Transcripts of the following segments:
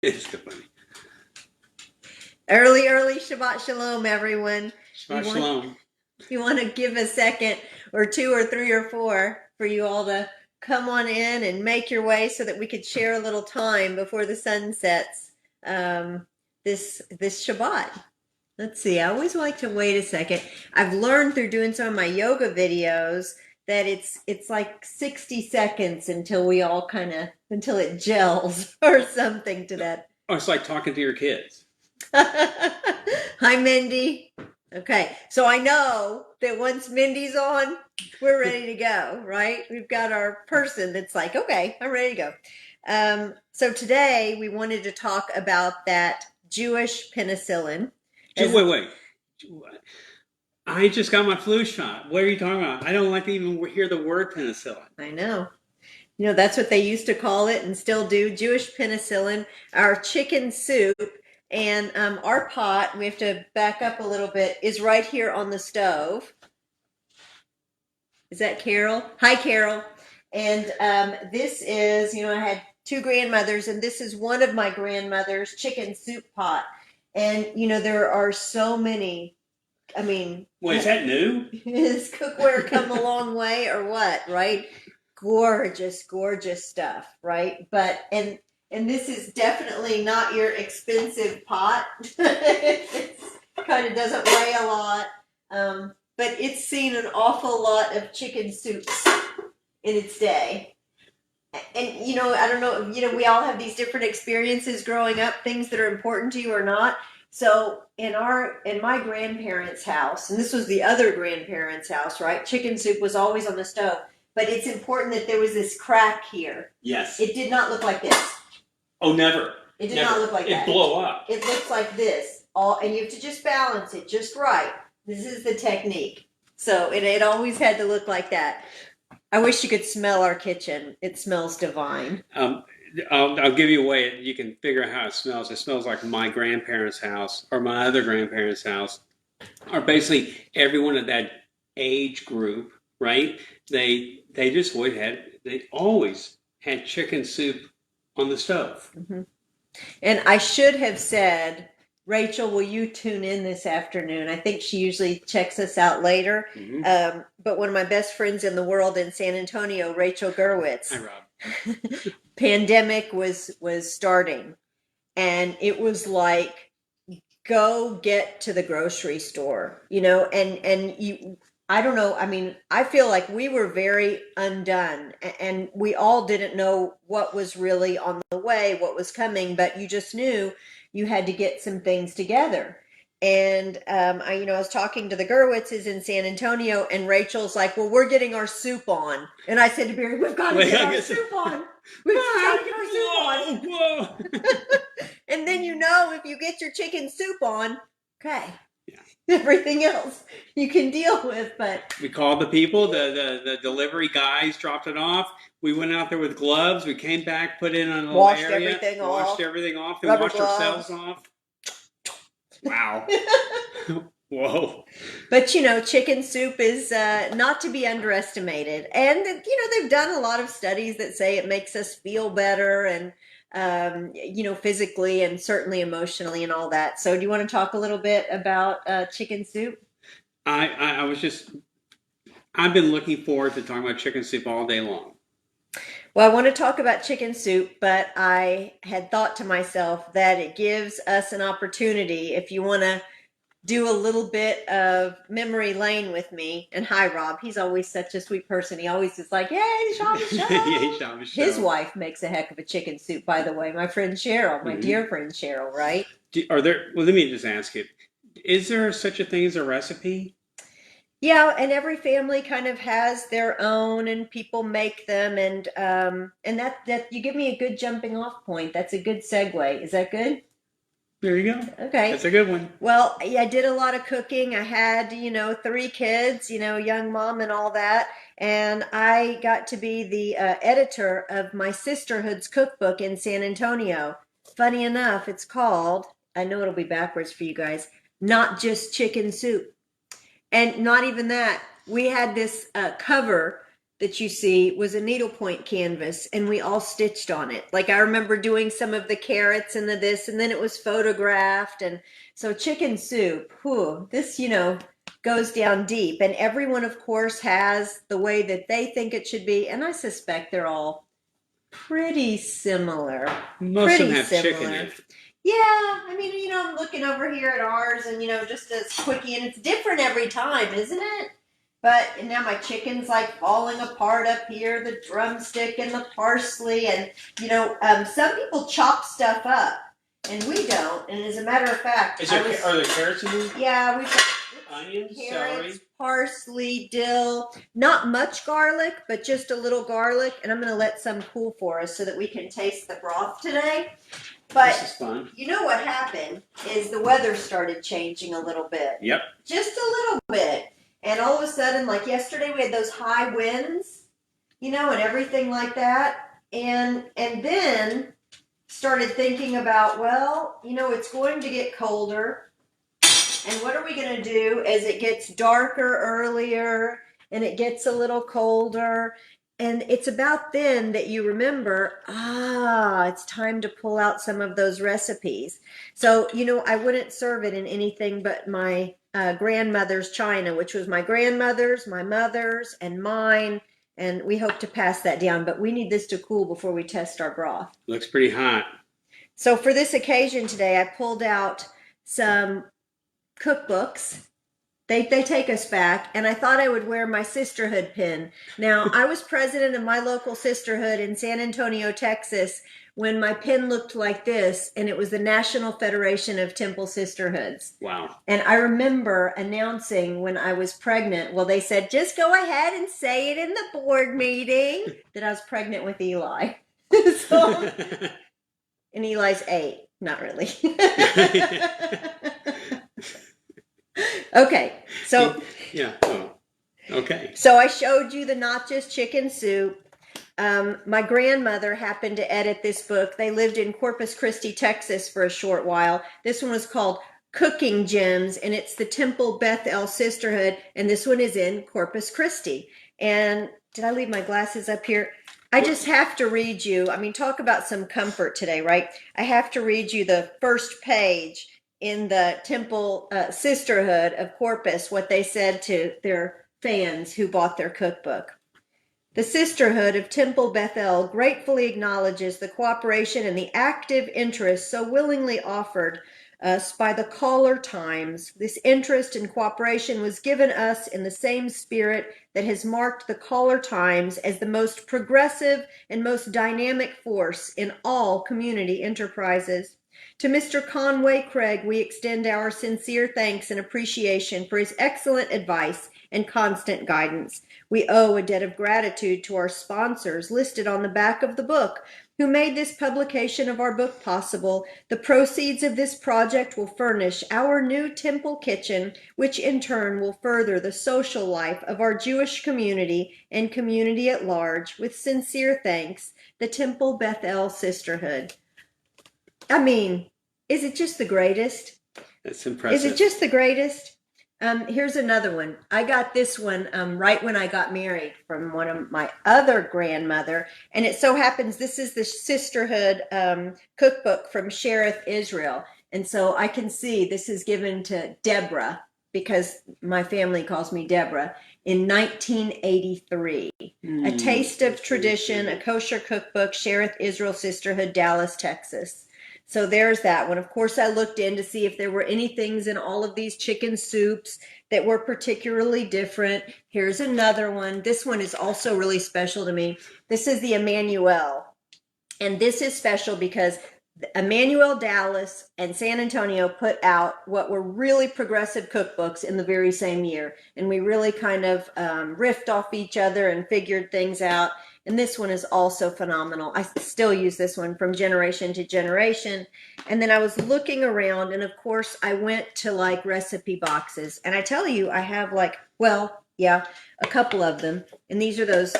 It's so funny. Early Shabbat Shalom, everyone. We Shabbat want shalom. you want to give a second or two or three or four for you all to come on in and make your way so that we could share a little time before the sun sets this Shabbat. Let's see. I always like to wait a second. I've learned through doing some of my yoga videos that it's like 60 seconds until we all kind of until it gels or something to that. Oh, it's like talking to your kids. Hi, Mindy. Okay, so I know that once Mindy's on, we're ready to go, right? We've got our person that's like, okay, I'm ready to go. So today we wanted to talk about that Jewish penicillin. As Wait. I just got my flu shot. What are you talking about? I don't like to even hear the word penicillin. I know, that's what they used to call it and still do, Jewish penicillin, our chicken soup. And our pot, we have to back up a little bit, is right here on the stove. Is that Carol? Hi, Carol. And this is, I had two grandmothers, and this is one of my grandmother's chicken soup pot. And, there are so many. I mean, Wait, is that new? has cookware come a long way or what, right? Gorgeous, gorgeous stuff, right? But, and this is definitely not your expensive pot. It kind of doesn't weigh a lot. But it's seen an awful lot of chicken soups in its day. And I don't know, we all have these different experiences growing up, things that are important to you or not. So in my grandparents' house, and this was the other grandparents' house, right? Chicken soup was always on the stove. But it's important that there was this crack here. Yes. It did not look like this. Oh, never. It did not look like that. It blow up. It looks like this. And you have to just balance it just right. This is the technique. So it always had to look like that. I wish you could smell our kitchen. It smells divine. I'll give you a way you can figure out how it smells. It smells like my grandparents' house or my other grandparents' house, or basically everyone of that age group, right? They just would had they always had chicken soup on the stove. Mm-hmm. And I should have said, Rachel, will you tune in this afternoon? I think she usually checks us out later. Mm-hmm. But one of my best friends in the world in San Antonio, Rachel Gerwitz, Hi, Rob. pandemic was starting, and it was like, go get to the grocery store, and you. I don't know. I mean, I feel like we were very undone, and we all didn't know what was really on the way, what was coming, but you just knew you had to get some things together. And I was talking to the Gerwitzes in San Antonio, and Rachel's like, "Well, we're getting our soup on," and I said to Barry, "We've got to get our soup on. We've got to get our soup on." Whoa! And then if you get your chicken soup on, okay. Yeah. Everything else you can deal with, but we called the people, the delivery guys dropped it off. We went out there with gloves. We came back, put it in a little washed area, everything washed off, everything off, and rubber washed gloves. ourselves off. Wow. Whoa. But chicken soup is not to be underestimated, and they've done a lot of studies that say it makes us feel better, and physically and certainly emotionally and all that. So do you want to talk a little bit about chicken soup? I've been looking forward to talking about chicken soup all day long. Well, I want to talk about chicken soup, but I had thought to myself that it gives us an opportunity, if you want to do a little bit of memory lane with me. And hi, Rob. He's always such a sweet person. He always is like, "Yay, Shabbos show." Yay, Shabbos show. His wife makes a heck of a chicken soup, by the way. My friend Cheryl, my dear friend Cheryl, right? Well, let me just ask you, is there such a thing as a recipe? Yeah, and every family kind of has their own, and people make them, and that you give me a good jumping off point. That's a good segue. Is that good? There you go. Okay. That's a good one. Well, yeah, I did a lot of cooking. I had, three kids, young mom and all that. And I got to be the editor of my sisterhood's cookbook in San Antonio. Funny enough, it's called, I know it'll be backwards for you guys, Not Just Chicken Soup. And not even that. We had this cover that you see was a needlepoint canvas, and we all stitched on it. Like, I remember doing some of the carrots and the this, and then it was photographed. And so chicken soup, whew, this, goes down deep. And everyone, of course, has the way that they think it should be. And I suspect they're all pretty similar. Most of them have chicken in it. Yeah, I mean, I'm looking over here at ours, and just a quickie, and it's different every time, isn't it? But now my chicken's like falling apart up here, the drumstick and the parsley, and some people chop stuff up, and we don't. And as a matter of fact, are there carrots in there? Yeah, we've got onions, carrots, celery, parsley, dill, not much garlic, but just a little garlic. And I'm going to let some cool for us so that we can taste the broth today. But this is fun. You know what happened is the weather started changing a little bit. Yep. Just a little bit. And all of a sudden, like yesterday, we had those high winds, and everything like that. And then started thinking about, well, it's going to get colder. And what are we going to do as it gets darker earlier and it gets a little colder? And it's about then that you remember, it's time to pull out some of those recipes. So, I wouldn't serve it in anything but my grandmother's china, which was my grandmother's, my mother's, and mine. And we hope to pass that down, but we need this to cool before we test our broth. Looks pretty hot. So for this occasion today, I pulled out some cookbooks. They take us back, and I thought I would wear my sisterhood pin. Now, I was president of my local sisterhood in San Antonio, Texas, when my pin looked like this, and it was the National Federation of Temple Sisterhoods. Wow. And I remember announcing when I was pregnant, well, they said, just go ahead and say it in the board meeting, that I was pregnant with Eli. And Eli's 8, not really. Okay, so yeah. Oh, okay. So I showed you the not just chicken soup. My grandmother happened to edit this book. They lived in Corpus Christi, Texas for a short while. This one was called Cooking Gems, and it's the Temple Beth El Sisterhood, and this one is in Corpus Christi. And did I leave my glasses up here? I just have to read you. I mean, talk about some comfort today, right? I have to read you the first page in the Temple Sisterhood of Corpus, what they said to their fans who bought their cookbook. The Sisterhood of Temple Bethel gratefully acknowledges the cooperation and the active interest so willingly offered us by the caller times. This interest and cooperation was given us in the same spirit that has marked the caller times as the most progressive and most dynamic force in all community enterprises. To Mr. Conway Craig, we extend our sincere thanks and appreciation for his excellent advice and constant guidance. We owe a debt of gratitude to our sponsors listed on the back of the book, who made this publication of our book possible. The proceeds of this project will furnish our new temple kitchen, which in turn will further the social life of our Jewish community and community at large. With sincere thanks, the Temple Bethel Sisterhood. I mean, is it just the greatest? That's impressive. Is it just the greatest? Here's another one. I got this one right when I got married from one of my other grandmother. And it so happens this is the Sisterhood cookbook from Shereth, Israel. And so I can see this is given to Deborah, because my family calls me Deborah, in 1983. A Taste of Tradition, a kosher cookbook, Shereth, Israel Sisterhood, Dallas, Texas. So there's that one. Of course, I looked in to see if there were any things in all of these chicken soups that were particularly different. Here's another one. This one is also really special to me. This is the Emmanuel. And this is special because Emmanuel, Dallas, and San Antonio put out what were really progressive cookbooks in the very same year. And we really kind of riffed off each other and figured things out. And this one is also phenomenal. I still use this one from generation to generation. And then I was looking around, and of course I went to like recipe boxes. And I tell you, I have like, well, yeah, a couple of them. And these are those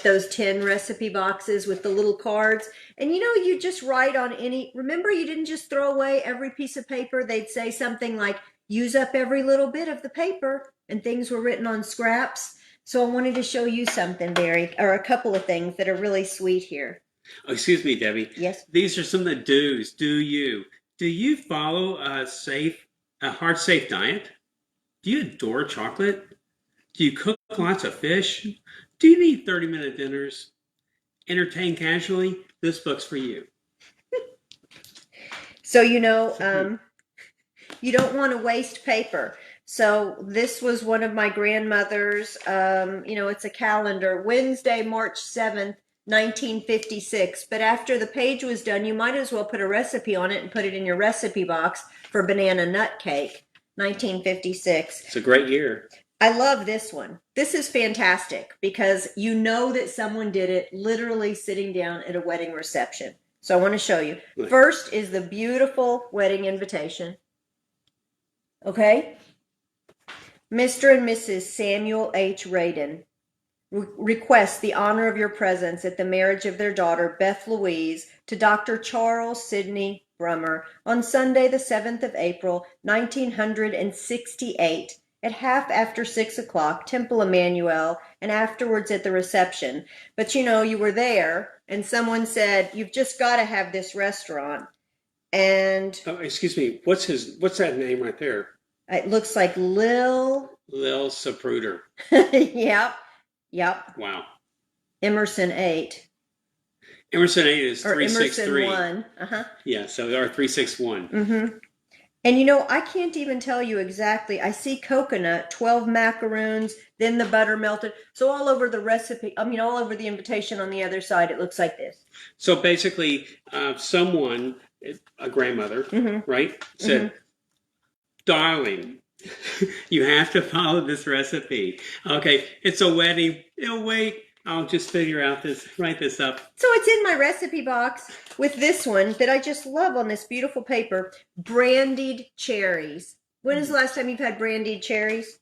10 recipe boxes with the little cards. And you just write on any, remember you didn't just throw away every piece of paper. They'd say something like, use up every little bit of the paper, and things were written on scraps. So I wanted to show you something, Barry, or a couple of things that are really sweet here. Oh, excuse me, Debbie. Yes. These are some of the do's. Do you follow a heart safe diet? Do you adore chocolate? Do you cook lots of fish? Do you need 30-minute dinners? Entertain casually? This book's for you. So, you don't want to waste paper. So this was one of my grandmother's, it's a calendar, Wednesday, March 7th, 1956. But after the page was done, you might as well put a recipe on it and put it in your recipe box for banana nut cake, 1956. It's a great year. I love this one. This is fantastic because you know that someone did it literally sitting down at a wedding reception. So I want to show you. First is the beautiful wedding invitation. Okay? Mr. and Mrs. Samuel H. Radin request the honor of your presence at the marriage of their daughter, Beth Louise, to Dr. Charles Sidney Brummer on Sunday, the 7th of April, 1968, at half after 6 o'clock, Temple Emmanuel, and afterwards at the reception. But you were there, and someone said, you've just got to have this restaurant. And oh, excuse me, what's that name right there? It looks like Lil Zapruder. Yep. Wow. Emerson 8. Emerson 8 is 363. Emerson 1. Yeah, so our 361. Mm-hmm. And I can't even tell you exactly. I see coconut, 12 macaroons, then the butter melted. So all over the recipe, all over the invitation on the other side, it looks like this. So basically, someone, a grandmother, right, said, darling, you have to follow this recipe. Okay, it's a wedding. It'll wait. I'll just write this up. So it's in my recipe box with this one that I just love on this beautiful paper, brandied cherries. When is the last time you've had brandied cherries?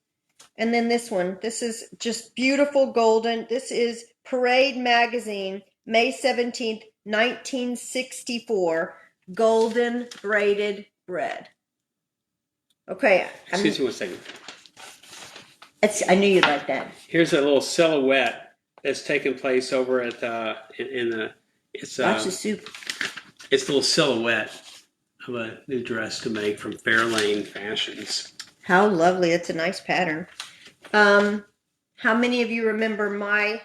And then this one, this is just beautiful golden. This is Parade Magazine, May 17th, 1964, golden braided bread. Okay. Excuse me one second. I knew you'd like that. Here's a little silhouette that's taking place over at it's Watch the soup. It's a little silhouette of a new dress to make from Fairlane Fashions. How lovely. It's a nice pattern. How many of you remember my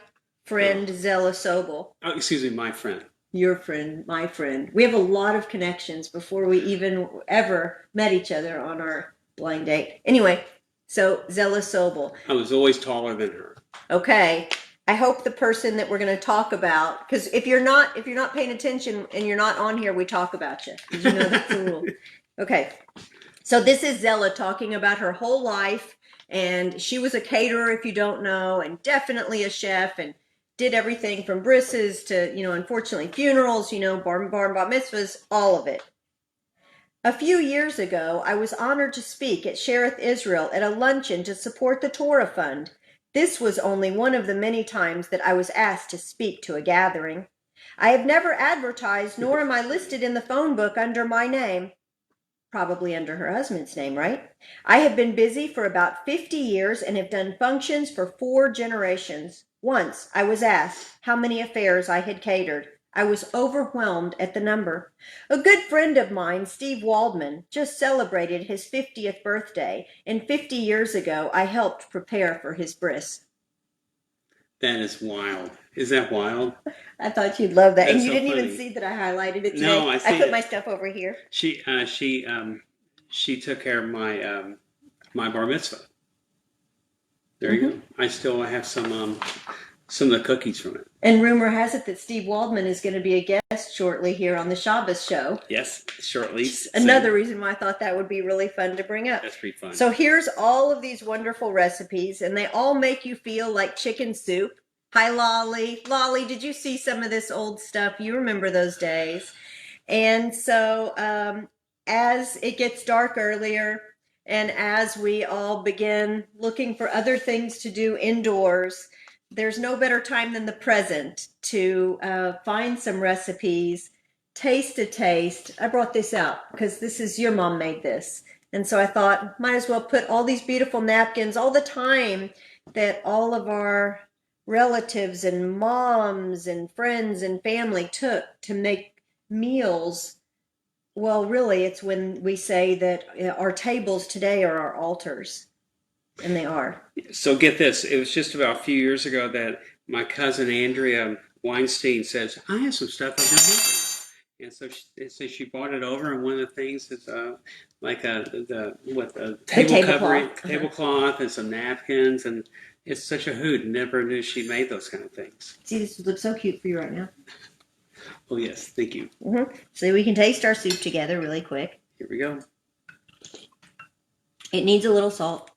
friend Zella Sobel? Oh, excuse me, my friend. Your friend, my friend. We have a lot of connections before we even ever met each other on our blind date. Anyway, so Zella Sobel. I was always taller than her. Okay. I hope the person that we're going to talk about, because if you're not paying attention and you're not on here, we talk about you. Did you know that's a rule? Okay. So this is Zella talking about her whole life, and she was a caterer, if you don't know, and definitely a chef, and did everything from brisses to, unfortunately funerals, bar and bat mitzvahs, all of it. A few years ago, I was honored to speak at Shereth Israel at a luncheon to support the Torah Fund. This was only one of the many times that I was asked to speak to a gathering. I have never advertised, nor am I listed in the phone book under my name. Probably under her husband's name, right? I have been busy for about 50 years and have done functions for 4 generations. Once I was asked how many affairs I had catered. I was overwhelmed at the number. A good friend of mine, Steve Waldman, just celebrated his 50th birthday, and 50 years ago I helped prepare for his bris. That is wild. Is that wild? I thought you'd love that. That's and you so didn't funny. even see that I highlighted it today. No, I see put it. my stuff over here. She took care of my my bar mitzvah. There you go. I still have some of the cookies from it. And rumor has it that Steve Waldman is going to be a guest shortly here on the Shabbos show. Yes, shortly. Another reason why I thought that would be really fun to bring up. That's pretty fun. So here's all of these wonderful recipes, and they all make you feel like chicken soup. Hi, Lolly. Lolly, did you see some of this old stuff? You remember those days. And so as it gets dark earlier, and as we all begin looking for other things to do indoors, there's no better time than the present to find some recipes, taste a taste. I brought this out because your mom made this. And so I thought, might as well put all these beautiful napkins, all the time that all of our relatives and moms and friends and family took to make meals. Well, really, it's when we say that our tables today are our altars, and they are. So get this. It was just about a few years ago that my cousin Andrea Weinstein says, I have some stuff I've been making. And so she brought it over, and one of the things is like the The table covering, tablecloth. tablecloth, and some napkins, and it's such a hoot. Never knew she made those kind of things. See, this looks so cute for you right now. Oh yes, thank you. So we can taste our soup together really quick. Here we go. It needs a little salt.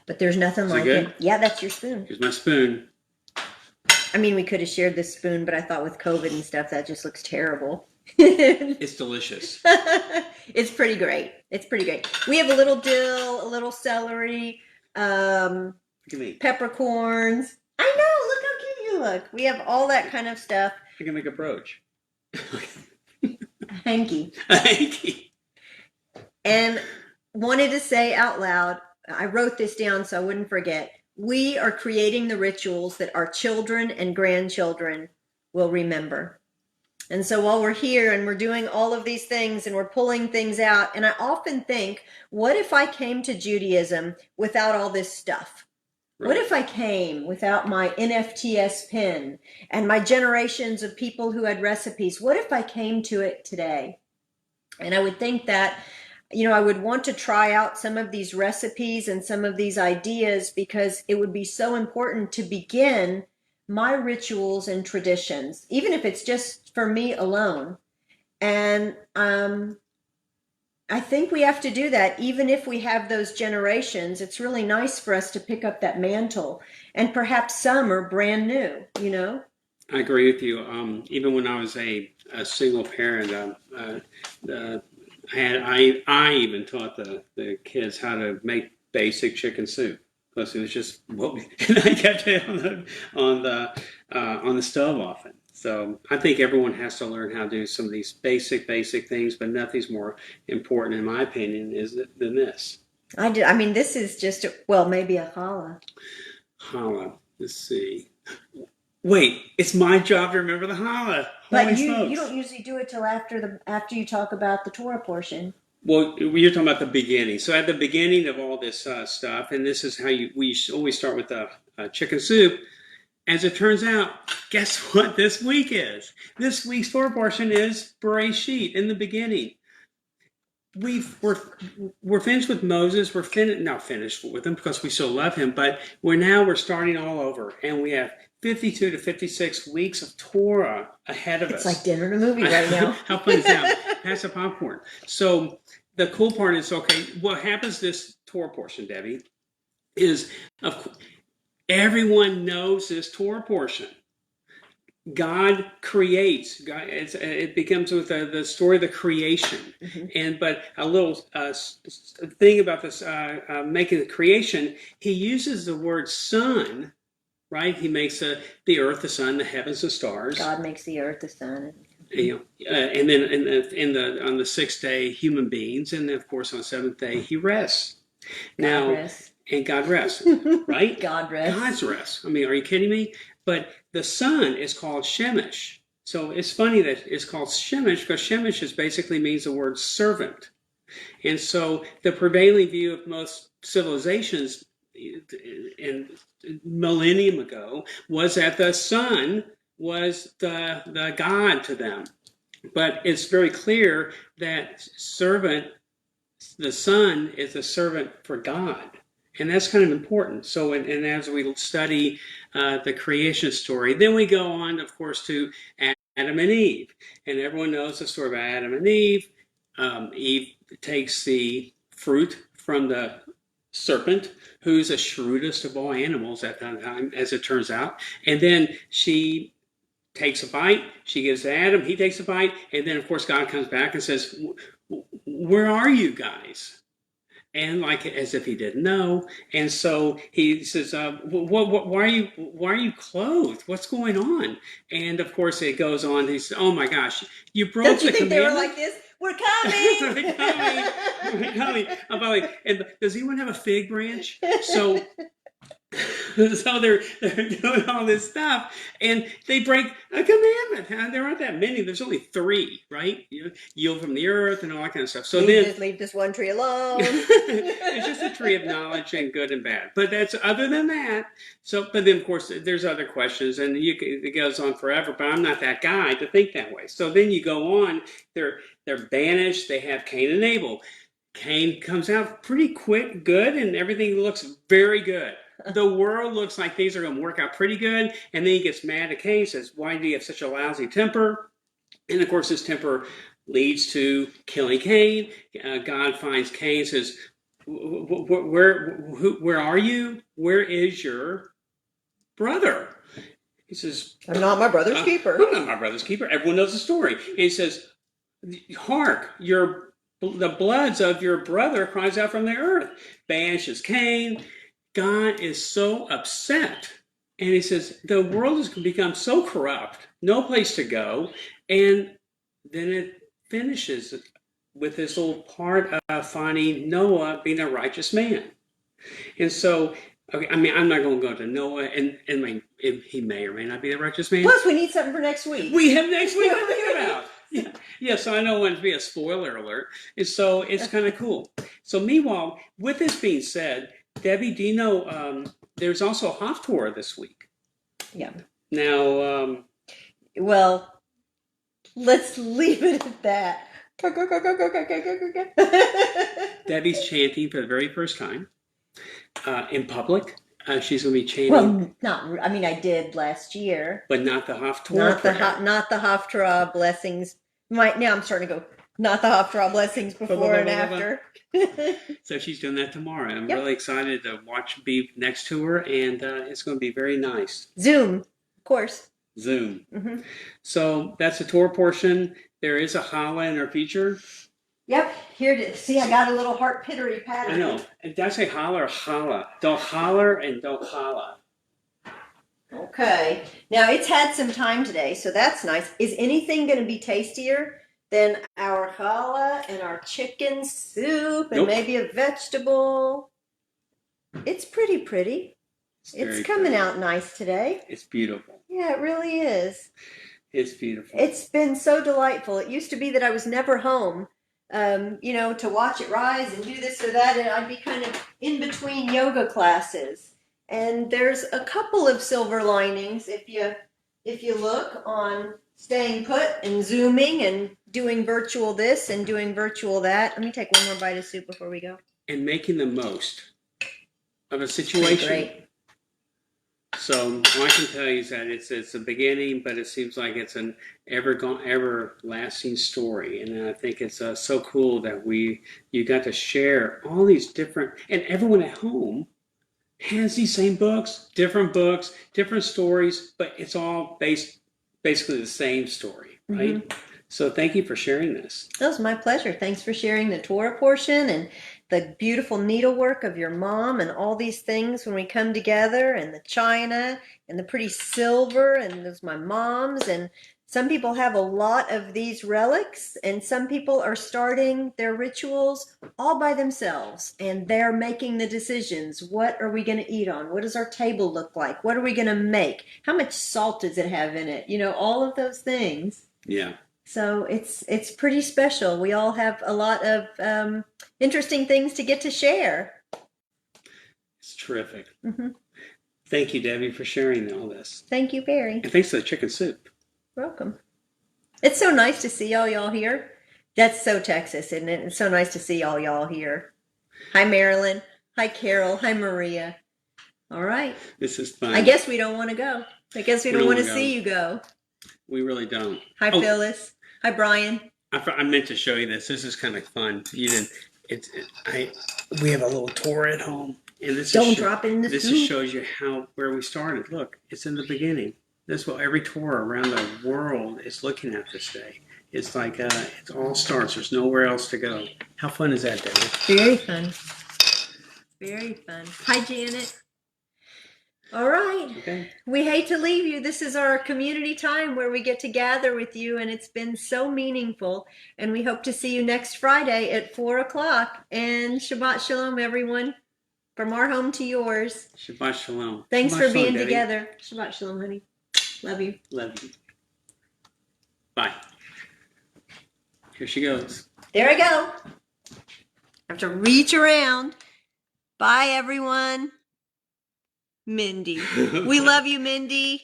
But there's nothing Is it like good? it. Yeah, that's your spoon. Here's my spoon. I mean, we could have shared this spoon, but I thought with COVID and stuff, that just looks terrible. It's delicious. It's pretty great. It's pretty great. We have a little dill, a little celery, Look at me. peppercorns. I know. Look how cute you look. We have all that kind of stuff. I can make a brooch. Hanky. Hanky. And wanted to say out loud, I wrote this down so I wouldn't forget. We are creating the rituals that our children and grandchildren will remember. And so while we're here and we're doing all of these things and we're pulling things out, and I often think, what if I came to Judaism without all this stuff? Right. What if I came without my NFTS pin and my generations of people who had recipes? What if I came to it today? And I would think that, I would want to try out some of these recipes and some of these ideas because it would be so important to begin my rituals and traditions, even if it's just for me alone. And I think we have to do that, even if we have those generations. It's really nice for us to pick up that mantle, and perhaps some are brand new. I agree with you. Even when I was a single parent, I even taught the kids how to make basic chicken soup because it was just and I kept it on the stove often. So I think everyone has to learn how to do some of these basic things, but nothing's more important, in my opinion, than this. I did. I mean, this is just maybe a challah. Challah. Let's see. Wait, it's my job to remember the challah. But you don't usually do it till after you talk about the Torah portion. Well, you're talking about the beginning. So at the beginning of all this stuff, and this is how we always start with the chicken soup. As it turns out, guess what this week is? This week's Torah portion is Bereshit, in the beginning. We're finished with Moses. We're not finished with him because we still love him, but we're starting all over, and we have 52 to 56 weeks of Torah ahead of us. It's like dinner and a movie right now. How fun is that? Pass the popcorn. So the cool part is, okay, what happens this Torah portion, Debbie, is everyone knows this Torah portion. God creates. It becomes with the story of the creation, but a little thing about this making the creation. He uses the word sun, right? He makes the earth, the sun, the heavens, the stars. God makes the earth, the sun. And then on the sixth day, human beings, and then of course on the seventh day, he rests. And God rests, right? God rests. God's rest. I mean, are you kidding me? But the sun is called Shemesh. So it's funny that it's called Shemesh because Shemesh basically means the word servant. And so the prevailing view of most civilizations in millennium ago was that the sun was the God to them. But it's very clear that the sun is a servant for God. And that's kind of important. So, and as we study the creation story, then we go on, of course, to Adam and Eve. And everyone knows the story about Adam and Eve. Eve takes the fruit from the serpent, who's the shrewdest of all animals at that time, as it turns out. And then she takes a bite. She gives to Adam. He takes a bite. And then, of course, God comes back and says, where are you guys? And like as if he didn't know, and so he says, "Why are you clothed? What's going on?" And of course, it goes on. He says, "Oh my gosh, you broke the commandment." Don't you think they were like this? We're coming. We're coming. We're coming. By the way, and does anyone have a fig branch? So they're doing all this stuff, and they break a commandment. There aren't that many. There's only 3, right? Yield from the earth and all that kind of stuff. So leave this one tree alone. It's just a tree of knowledge and good and bad. But that's other than that. So, but then of course there's other questions, and it goes on forever. But I'm not that guy to think that way. So then you go on. They're banished. They have Cain and Abel. Cain comes out pretty quick, good, and everything looks very good. The world looks like things are going to work out pretty good. And then he gets mad at Cain, says, why do you have such a lousy temper? And of course, his temper leads to killing Cain. God finds Cain, says, where are you? Where is your brother? He says, I'm not my brother's keeper. I'm not my brother's keeper. Everyone knows the story. And he says, hark, the bloods of your brother cries out from the earth. Banishes Cain. God is so upset, and he says the world has become so corrupt, no place to go, and then it finishes with this little part of finding Noah being a righteous man. And so, okay, I mean, I'm not going to go to Noah, and he may or may not be a righteous man. Plus, we need something for next week. We have next week to think about. Yeah, so I don't want it to be a spoiler alert, and so it's kind of cool. So meanwhile, with this being said, Debbie, do you know there's also a Haftorah this week? Yeah. Now, well, let's leave it at that. Debbie's chanting for the very first time in public. She's going to be chanting. Well, I did last year, but not the Haftorah. Not the Haftorah blessings. Now I'm starting to go. Not the Haftorah blessings before and after. So she's doing that tomorrow. I'm really excited to be next to her, and it's going to be very nice. Zoom, of course. Zoom. Mm-hmm. So that's the Torah portion. There is a challah in our feature. Yep. See, I got a little heart pittery pattern. I know. And did I say holler or challah? Don't holler and don't challah. Okay. Now it's had some time today, so that's nice. Is anything going to be tastier than our challah and our chicken soup and maybe a vegetable? It's pretty. It's coming out nice today. It's beautiful. Yeah, it really is. It's beautiful. It's been so delightful. It used to be that I was never home, to watch it rise and do this or that, and I'd be kind of in between yoga classes. And there's a couple of silver linings if you look on staying put and Zooming and doing virtual this and doing virtual that. Let me take one more bite of soup before we go. And making the most of a situation. Great. So all I can tell you is that it's a beginning, but it seems like it's an everlasting story. And I think it's so cool that you got to share all these different, and everyone at home has these same books, different stories, but it's all basically the same story, right? Mm-hmm. So thank you for sharing this. That was my pleasure. Thanks for sharing the Torah portion and the beautiful needlework of your mom and all these things when we come together, and the china and the pretty silver, and those my mom's. And some people have a lot of these relics, and some people are starting their rituals all by themselves, and they're making the decisions. What are we going to eat on? What does our table look like? What are we going to make? How much salt does it have in it? All of those things. Yeah. So it's pretty special. We all have a lot of interesting things to get to share. It's terrific. Mm-hmm. Thank you, Debbie, for sharing all this. Thank you, Barry. And thanks for the chicken soup. Welcome. It's so nice to see all y'all here. That's so Texas, isn't it? It's so nice to see all y'all here. Hi, Marilyn. Hi, Carol. Hi, Maria. All right. This is fun. I guess we don't want to go. I guess we don't want to see you go. We really don't. Hi, Phyllis. Hi, Brian. I meant to show you this. This is kind of fun. You didn't. We have a little Torah at home, and this drop it in the soup. This just shows you where we started. Look, it's in the beginning. This is what every Torah around the world is looking at this day. It's like it all starts. There's nowhere else to go. How fun is that, David? Very fun. Very fun. Hi, Janet. All right. Okay. We hate to leave you. This is our community time where we get to gather with you, and it's been so meaningful. And we hope to see you next Friday at 4 o'clock. And Shabbat Shalom, everyone. From our home to yours. Shabbat shalom. Thanks Shabbat for shalom, being Debbie. together. Shabbat Shalom, honey. Love you. Love you. Bye. Here she goes. There I go. I have to reach around. Bye, everyone. Mindy. We love you, Mindy.